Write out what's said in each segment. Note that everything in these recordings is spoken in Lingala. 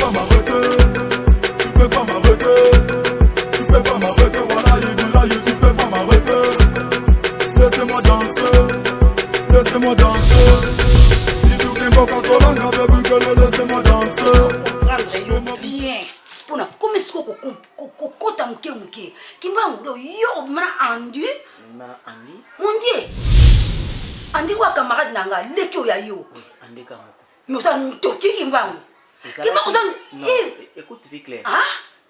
pas m'arrêter. Tu peux pas m'arrêter. Tu peux pas m'arrêter. Voilà, tu peux pas m'arrêter. Laissez-moi danser. Laissez-moi danser. Si tu n'es pas qu'à Solanga, baby girl, laissez-moi danser. Bien. Pour comme est-ce que kota muke muke. Kimbangu do yo mana andi. Mana andi. Mon Dieu. Andi wa camarade nanga leki oya yo. Andi kamoko. Mais ça nous toki kimbangu. Kimbangu ça. Écoute vie claire. Ah?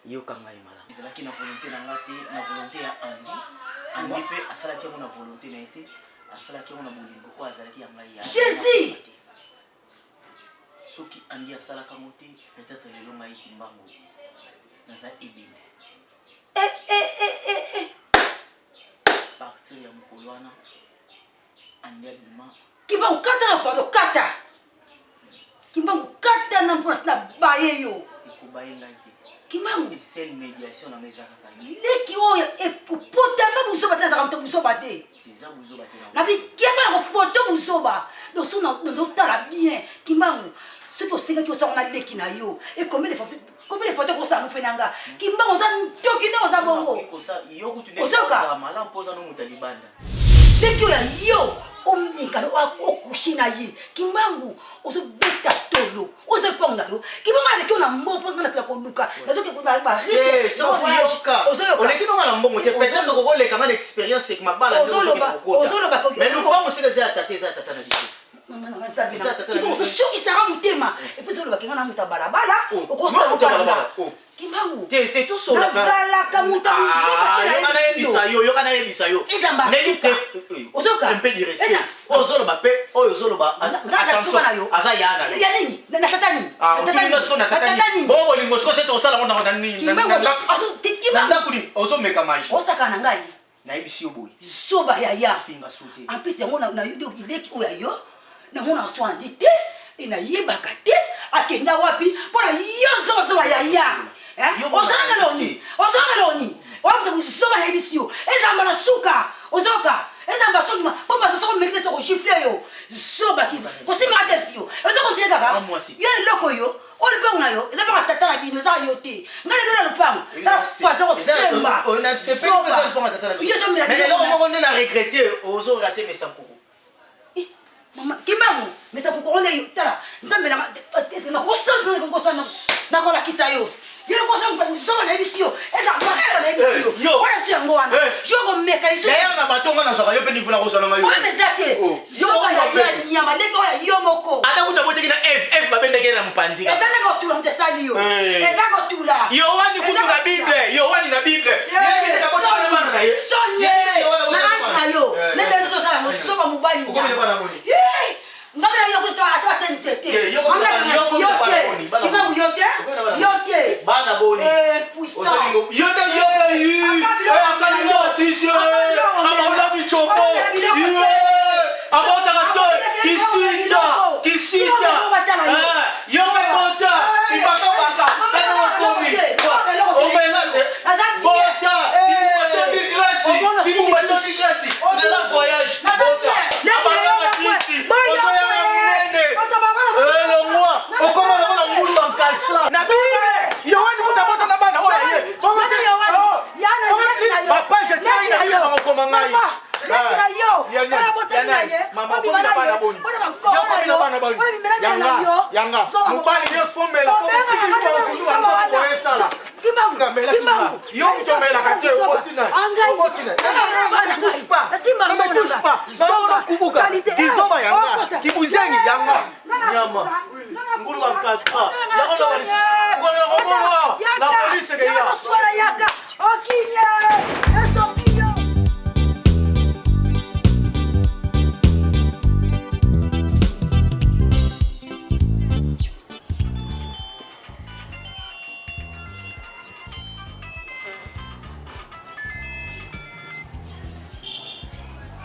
Yo kanga imala. Ezalaki na volonté na ngati na volonté ya andi. Andi pe asalaki mo na volonté na été. Asalaki mo na bolingo ko azalaki ya ngai ya. Jésus. Soki andi asalaka moté peut-être lelo ngai kimbangu. Naza ebine. Partir ya mokolo wana andi abima. Kimbangu kata na pado kata. Kimbangu kata na mpona na baye yo. Ikobaye ngai te. Kimbangu. C'est une médiation na meza kaka yo. Leki oya epopota na buzoba tena zakamta buzoba te. Teza buzoba te na. Na bi kiema ko poto buzoba. Donc so na tala bien. Kimbangu. Ce que c'est que ça on a leki na yo. Et combien de fois tu as ça nous penanga. Kimbangu za ntoki na za bongo. Yo kutunde. Ozoka mala mpoza no mutalibanda. Leki oya yo. Omninga no akushina yi. Kimbangu ozo beta tolo. Ozo ponga yo. Kimbangu ale kona mbopo na ka konduka. Nazo ke ba rite. So voyage. On est dans la mbongo. Peut-être que ko le kama l'expérience c'est que ma bala. Ozoloba ko. Mais nous vamos se les attaquer ça tata na biso. Il faut sûr qu'il sera mutema. Et puis on va qu'il y a un mutabalabala. Au constat de la Kimbangu. T'es tout sur la kamuta. Yokana ebisayo. Ozoka. Un peu de respect. Ozoloba pe, ozoloba. Attention. Aza yana. Yani, na katani. Otinga sona katani. Bon, olingo sko c'est osala on ni. Nanda kuni ozomeka maji. Osaka na ngai. Na ebisio boy. Soba ya. Finga sauter. En plus yango na yo leki oya yo. Na mona so andité et na yebaka te akenda wapi pona yo zo ya. Osanga loni. Wamta busoba na ebisio. Ezamba na suka. Ozoka. Ezamba sokima. Pomba so mekete so chiffre yo. Soba kiza. Kosima atesio. Ezoko tieka ka. Yo loko yo. Olipangu na yo. Ezaba tata na bino za yo te. Ngale bino lupangu. Ta faza ko semba. On a c'est pas besoin de prendre tata na bino. Mais là on a regretté ozo rater mes sampou. Kimbangu, mais ça pour qu'on ait tala. Nzambe na parce que na constant ko ko na ko la kisayo. Yelo ko sa ko so na ebisio. Eza ko na ebisio. Wala si yango wana. Jo ko meka iso. D'ailleurs na batonga na saka yo pe ni funa ko sona mayo. Wala mezate. Yo ba ya nyama leko ya yo moko. Ada kuta bote kina F babende kena mpanzika. Eza na ko tula mtesali yo. Eza ko tula. Yo wani kutu na Bible. Yo wani na Bible. Yeye ni kabota na bana na ye. Sonye. Na ashna yo. Na bezo to sala mo so ba mubali. Uko ni bana moni. Ngamela yo kutoa ata tensete. Kimbangu yote. Bana boni. Puissant. Yote. Akali yo tisio. Amaula bichoko. Abota kato. Kisita. Yo mekota. Ibaka baka. Kana wakomi. Omelate. Bota. Ibu bato migrasi. De la voyage. Bota. Abaka matisi.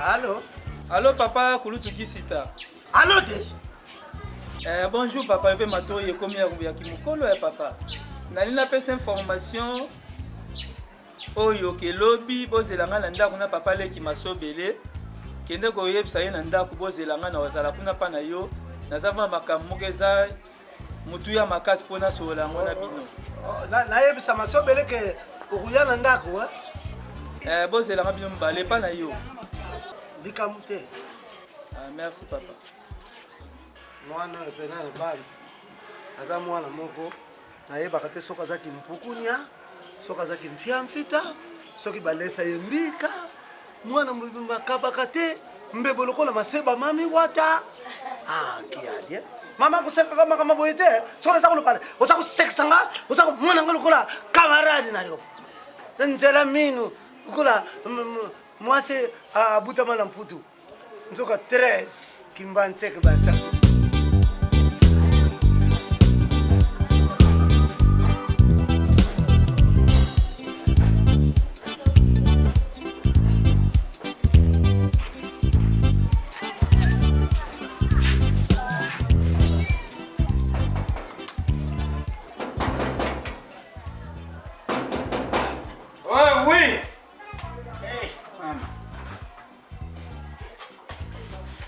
Allô? Allô papa, Kulutu Kisita. Allô te? Bonjour papa, je vais m'attendre comme ya kimukolo ya papa. Nalina pesa information oyo ke lobby bozelanga na ndako na papa leki masobele. Kende koyebisa ye na ndako bozelanga na wazala kuna pa na yo. Nazava makambo eza mutu ya makasi mpona solola yango na bino. nayebisa masobele ke okuya na ndako bozelanga bino mibale epa na yo. likamu te. Merci papa. mwana oyo mpenza na bali aza mwana moko nayebaka te soki azaki mpukunia soki azaki mfiamfita soki balesa ye mbika mwana mobimba akabaka te mbebo lokola maseba mami wata kialie mama kosekaka makambo boye te soki aza kolopala oza kosekisanga oza komonanga lokola kamarade na yo nzela mino lokola mwasi abutama na mputu nzoka 13 kimba ntseke basa.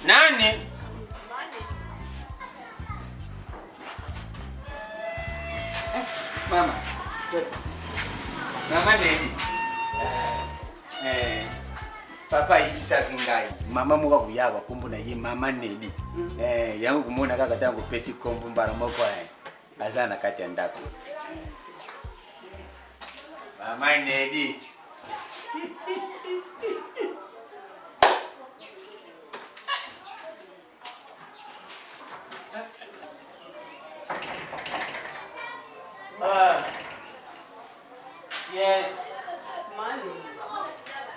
Nani? Mama. Mama nini? Papa ibisa kingai. Mama muka kuyaga kumbu na ye mama nini? Yangu kumona kaka tangu pesi kombu mbara moko azana kati ya ndako. Mama nini? Yes. Money.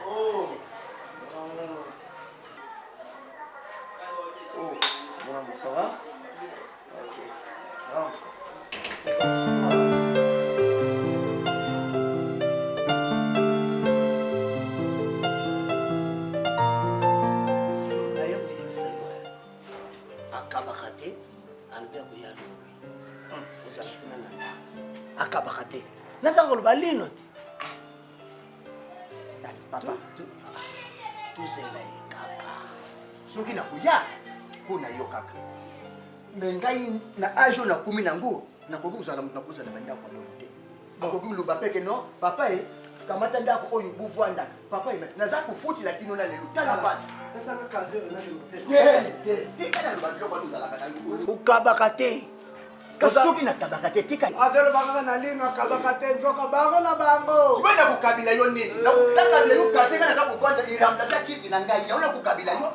Oh. Bon, ça va? Ok. Akabakate, albe kuyalo. Akabakate. Nasa koloba lino. Papa, tuzela ye kaka. Soki na kuya, kuna yo kaka. Mengai na ajo na kumi nango, na koki kuzala mutu na kuzala banda kwa lote. Bakoki luba peke no, papa kamata ndako oyo buvwanda. Papa naza kufuti lakini ona lelo tala basi. Pesa na kaze na lelo. Tika na luba kwa kuzala kana. Ukabakate. Kasuki na tabakate tika. Azelo banga na lino akabakate nzoka bango na bango. Sibenda kukabila yo nini? Na kukabila yo kaze kana za kuvanda iramdasa kiti na ngai. Yaona kukabila yo.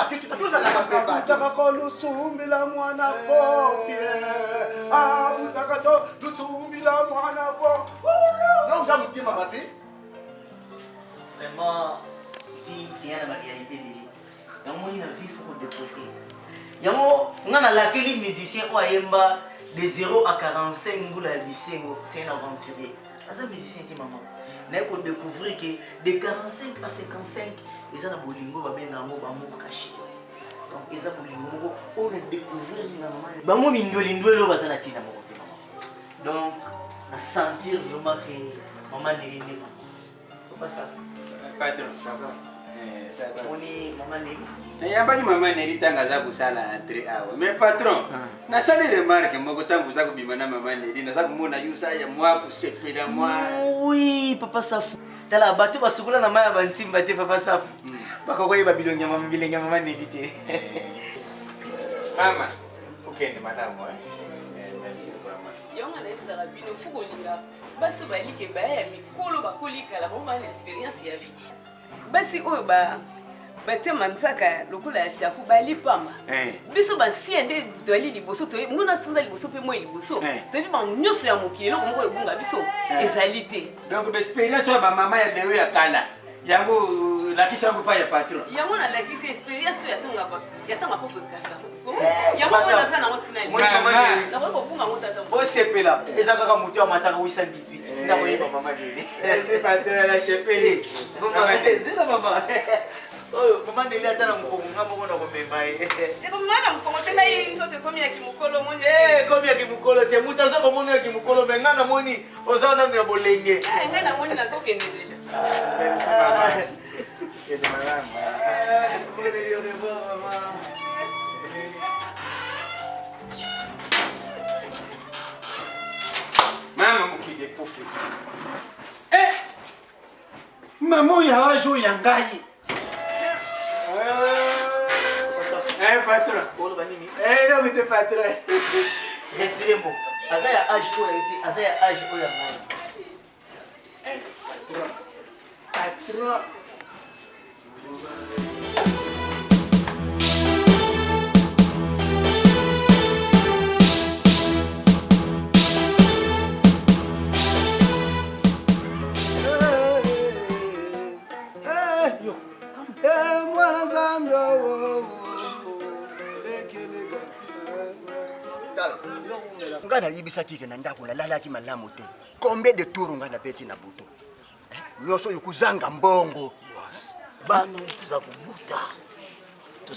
Kisi tuza la kabeba. Utaka ko lusumbila mwana popie. Utaka to lusumbila mwana po. Na uza mtima mati. Vraiment, vie bien la réalité de la vie, il faut découvrir. Yango ngana lakeli musicien o ayemba de 0 à 45 ngula bisengo c'est un aventurier. Asa musicien ti maman. Na ko découvrir que de 45 à 55 ils ont bolingo ba benga mo ba mo caché. Donc ils ont bolingo mo on découvrir na maman. Ba mo mindoli ndwelo bazana tina mo ko maman. Donc à sentir vraiment que maman n'est pas maman. Faut pas ça. Patron, ça va. Ça va. On est maman n'est Yambani mama neli tanga za kusala entre awa. Mais patron, na sali remarque moko tangu za kubimana mama neli na za kumona yusa ya mwa kusepela mwa. Oui, papa Safu. Tala batu basukula na maya bantimba te papa Safu. Bakoko yeba bilonga mama bilenga mama neli te. Mama, ukende madame merci mama. Yonga na bisa rabino fuko linga. Baso balike ba ya mikolo bakolika la mama expérience ya vie. Basi oyo bate manzaka lokola ya tiaku bali pamba. Biso basiende toali liboso to mona sanda liboso pe moi liboso. To bi ba nyoso ya mokilo ko ebunga biso ezali te. Donc l'expérience ba mama ya dewe ya kala. Yango lakisa ngo pa ya patron. Yango na lakisi expérience ya tanga po fekasa. Yango na sana ngotina ni. Mama. Na ko bunga ngota Bo sepela. Eza kaka mutu ya mataka 818. Ndako yeba mama neli. C'est patron la chepeli. Mama, zela mama. Oh, mama neli atana mkongo ngamo kona komema ye. Yebo mwana mkongo tenga yi nzote komi ya kimukolo moni. Komi ya kimukolo te muta zo komona ya kimukolo menga na moni ozana na bolenge. Ngai na moni nazo kende deja. Kende mama. Pour le revoir maman. ekufi. Maman ya wajo ya ngai. Patron. Polo banini. Non mais t'es patron. Retirez-moi. Azaya âge quoi été? Azaya âge quoi ya ngai? Patron. Nga nayebisaki ke na ndako nalalaki malamu te. Combien de tours nga nabeti na butu? Nyonso yokuzanga mbongo. Bano tuza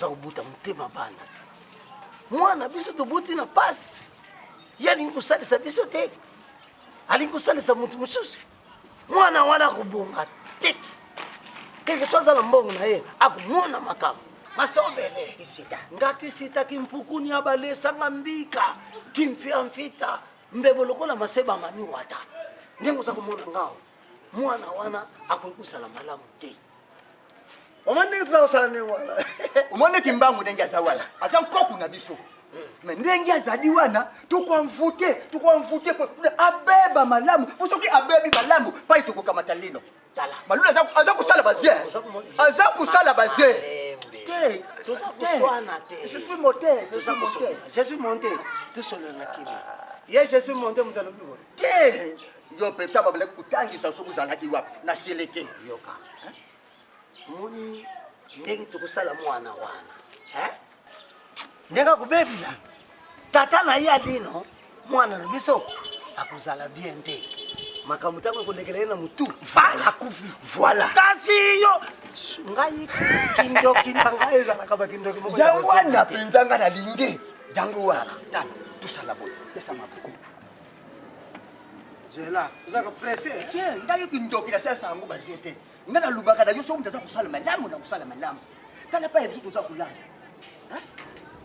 kubuta mutema bana. Mwana biso tubuti na pasi. Yani nkusalisa biso te. Ali nkusalisa mutu mususu. Mwana wana kubunga te. Quelque chose na mbongo na ye akumona makamu. Masobele kisita. Ngati sita kimpukuni abalesa ngambika. Kimfia mfita. Mbebo lokola maseba mami wata. Ndengo za kumona ngao. Mwana wana akwekusala malamu te. Omane tsa osala ne wala. Omone kimbangu ndenga za wala. Asa nkoku na biso. Mais ndenga za diwana tukwamfute ko abeba malamu. Usoki abebi malamu pa ituko kamata lino. Tala. Malula aza kusala bazie. Aza kusala bazie. Tout ça pour soi, je suis monté. Je suis monté. Tout seul na kimi. Ye je suis monté mutalo bibo. Ke yo peta babele kutangisa sokuzala ki wapi na seleke yoka. Moni ndenge tukusala mwana wana. Ndenga kubebila. Tata na ya lino mwana biso akuzala bien te. Makamutako kundekele na mutu. Vala kufi. Voilà. Kasi yo ngai kindo kindangaiza nakaba kindo kimoko yangwana penzanga na linge yangu wala tani tusala boy pesa mabuku jela uzaka presse ngai kindo kila sasa yangu baziete ngana lubaka da yoso mtaza kusala malamu na kusala malamu tala pa yebiso tuza kulala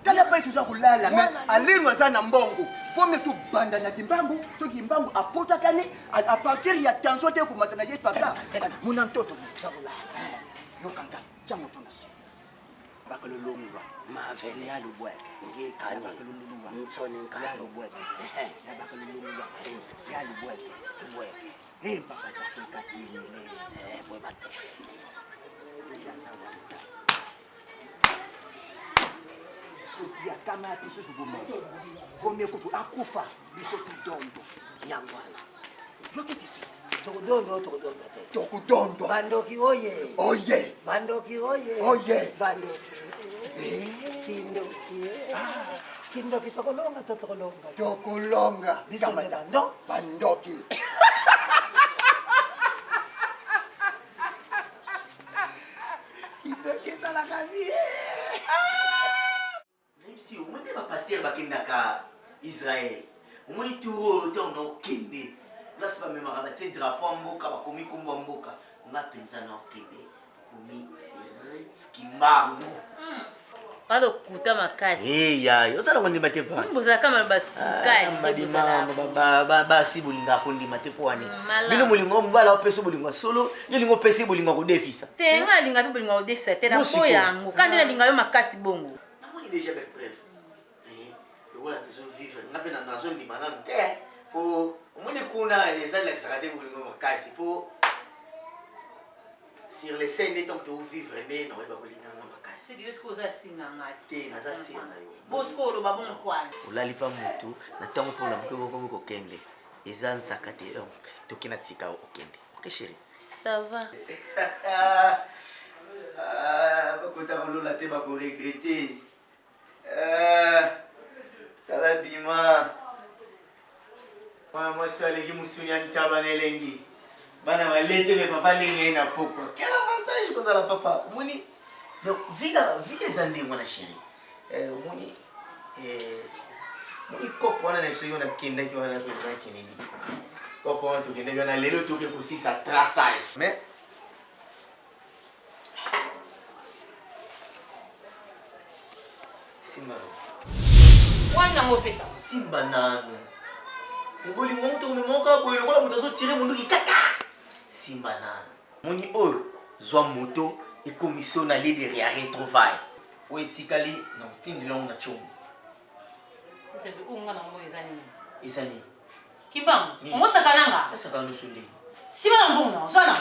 tala pa tuza kulala mais alirwa sana mbongo fome tu banda na kimbangu so kimbangu apota kane à partir ya tension te kumata na yes papa muna ntoto tuza kulala yo kanga chango tunaso bakalolongwa mavele ya lubwa ngi kanye bakalolongwa nsoni nkato lubwa ya bakalolongwa ya lubwa lubwa mpaka za kikatini bwe bate ya kama tiso subumo vome kutu akufa biso tudondo nyangwana yoke kisi tokudondo te tokudondo bandoki oye oye bandoki oye oye bandoki kindoki tokolonga tokolonga biso ne bando bandoki kindoki talaka bien Même si on est pas pasteur bakendaka Israël. On est tout no kende. Là c'est pas même rabattre drapeau mboka bakomi kombo mboka. On a pensa no kende. Komi Ritskimbangu. Ado kuta makasi. Ya, yo sala ngondi mate pa. Mboza kama basukali ba si bolinga kondi mate po ani. Bino molingo mbala opeso bolingo solo, yo lingo pesi bolingo ko defisa. Tenga linga pe bolingo defisa te na po yango. Kandi na linga yo makasi bongo. Déjà avec preuve. Le voilà toujours vivre. On appelle dans zone dimana te pour au moins kuna ezali la sakate bolingo makasi pour sur les scènes de temps to vivre mais non ba bolinga makasi. C'est que ce que ça sina ngati. Te naza sina yo. Bosko lo babon kwani. Olali pa mutu na tango pour la mko ko kende. Ezan sakate donc tokina tika okende. OK chérie. Ça va. Ba kota ko la te ba ko regretter. Tala bima moi c'est les musuni antaba nelengi bana walete le papa lengi na poko quel avantage que ça la papa moni donc vida zandi mwana chéri moni moni kopo wana na biso na kenda ki wana president Kennedy kopo wana to kenda na lelo to ke kusi sa traçage mais Simba Wana ngopesa. Simba nanu. Et bolingo moto memoka boy lokola moto zo tirer mundu kaka. Simba nana. Moni ol zwa moto et commission na li de retrouvailles. Ou etikali na tindi long na chombo. Tebe unga na mo ezani. Isani. Kimbang, on mosta kananga. Esa kanu sunde. Sima mbongo, sona.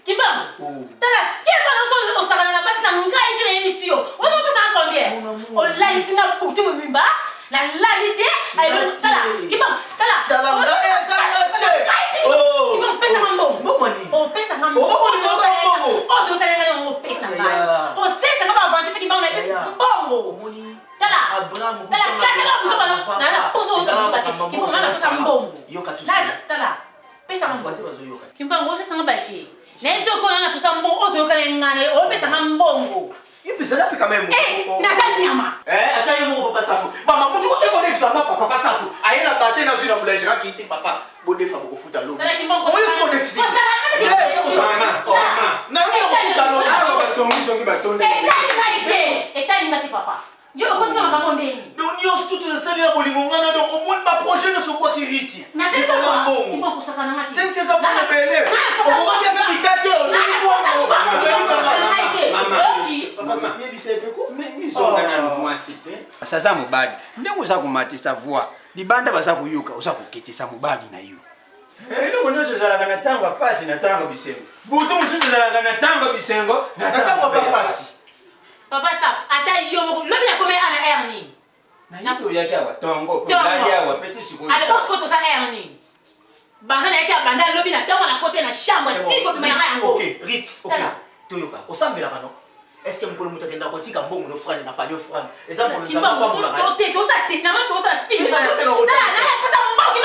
Kimbang. Tala, kimbang so ostakana basi na ngai kile emission. Wono pesa combien? Ola isinga butu mimba. La lalité, ayo tala. Kimbang, tala. Tala oh. Kimbang pesa mbongo. Mbongo. Oh, pesa mbongo. Oh, do kananga ngo pesa mbongo. To sesa kama vantu kimbang na mbongo. Tala. Tala, chakala buso bana. Nana poso bati. Kimbang nana pesa mbongo. Yoka tu. Tala. Pesa mbongo. Voici bazo yoka. Kimbang ngo sesa ngabashi. Na isi okona na pesa mbongo oto kananga o pesa mbongo. Pesa là quand même. Na nyama. Attends, il papa Safou. Maman, mon côté on est justement papa Safou. Aïe na passé dans une boulangerie qui dit papa, bon des fois beaucoup foot à l'eau. On est sur le déficit. Non, foot à l'eau. Ah, ba songi songi batonde. Papa. Yo ko tuma ba mondeni. Donc yo tout ça les bolingo ngana donc au monde ma projet de ce quoi qui riti. Na c'est ça. Qui va kusaka na ngati. 5 ça pour le payer. On va bien faire piquer. Papa Safie bisepeko. Misongana no mwasite. Sasa mubadi. Ndengo za kumatisa voix. Libanda baza kuyuka uza kukitisa mubadi na yo. Elo ngono zala kana tanga pasi na tanga bisengo. Butu mususu zala kana tanga bisengo na tanga pasi. Papa Saf, ata yo mo lobi na kome ana erni. Na yo yake awa tongo, podali awa petit sikoyo. Ale boss koto sa erni. Banda na yake banda lobi na tongo na côté na chambre, tiko bi mama yango. OK, Rit, OK. Toyoka, osambela bano. Est-ce que mkolo muto kenda ko tika mbongo no frane na panyo frane. Eza mo nzamba kwa mula. Tote, to sa te, na man to sa fille. Pesa mbongo.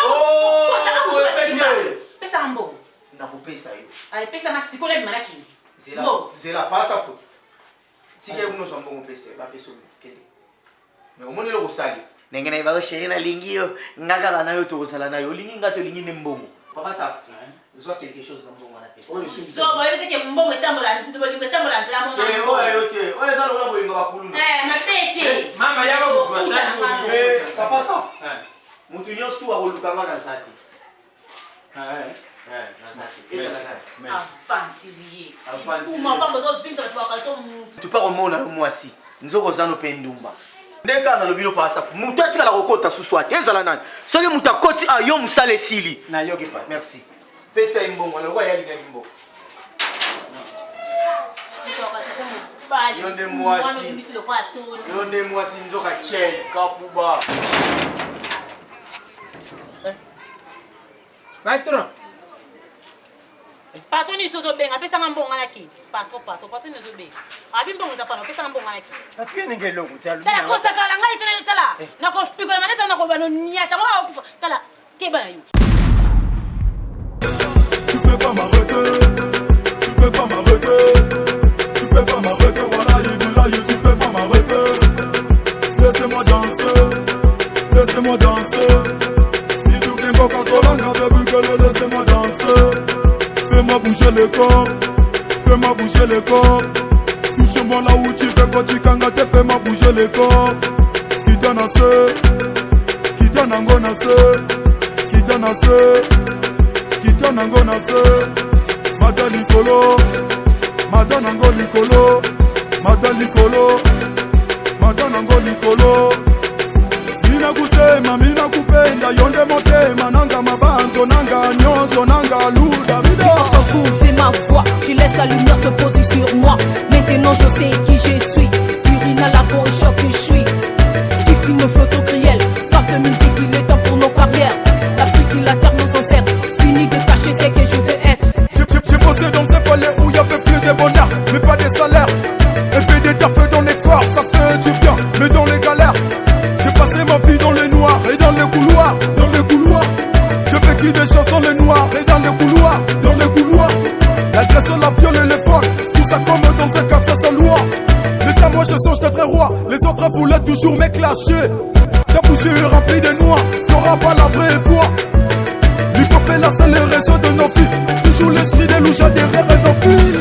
Oh, pesa mbongo. Na kupesa yo. Ale pesa na sikole bi manaki. Zela pasa fo. Tika uno so mbongo pesa, ba peso kende. Mais omoni lo kosali. Nengena iba chérie na lingio, ngaka na yo to kosala na yo, lingi ngato lingi ne mbongo. Papa Saf, zwa quelque chose na mbongo na pesa. So, boy, teke mbongo etambola, bolingo etambola nzela mo na. Oye za lo bolingo bakulu. Na pete. Mama yako kufuata. Papa Saf. Mutu nyos tu akolukanga na zati. Tu pars au monde moi si nzoko zano pendumba ndeka na lobilo pa Safu mutu atika la kokota suswati ezala nani soki mutu akoti ayo musale sili na yoki pa merci pesa imbongo na kwa yali ngimbo yonde mwasi nzoka chel kapuba Patron. Patron ni sozo benga pesa ngambonga naki. Patron ni sozo benga. Abi mbongo za pano pesa ngambonga naki. Apia ningelo kutalu. Tala kosa kala ngai tena tala. Na ko spiko na maneta na ko bano niata mo akufa. Tala ke bana yo. Tu peux pas m'arrêter. Tu peux pas m'arrêter. Tu peux pas m'arrêter. Voilà, tu peux pas m'arrêter. Laissez-moi danser. Laissez-moi danser. Laissez-moi danser, fais-moi bouger le corps, fais-moi bouger le corps. Touche-moi là où tu fais quoi tu kangates, fais-moi bouger le corps. Kita nase, kita nango nase, kita nase, kita nango nase. Mata likolo, mata nango likolo, mata likolo, mata nango likolo. Mina kusema, mina kupenda, yonde motema, nanga mabanzo, nanga nyonzo, nanga luda, vida. Fais ma voix, tu laisses la lumière se poser sur moi. Maintenant je sais qui je suis, urine à la peau, choc que je suis. Kiffe nos photos crielles, parfait musique, il est temps pour nos carrières. L'Afrique, la terre, nos ancêtres, fini de cacher ce que je veux être. J'ai bossé dans ces palais où il y avait plus de bonheur, mais pas de salaire. Et fait des tafes dans les corps, ça fait du bien, mais dans les galères. J'ai passé ma vie dans les noirs et dans les couloirs, dans les couloirs. Je fais qui des choses dans les noirs et dans les couloirs, dans les couloirs. L'agression, la viole et les vols, tout ça comme dans un quartier sans loi. Mais à moi je songe d'être roi, les autres voulaient toujours m'éclacher. Ta bouche est remplie de noix, t'auras pas la vraie voix. L'hip-hop est là, c'est le réseau de nos filles. Toujours l'esprit des louches derrière nos filles.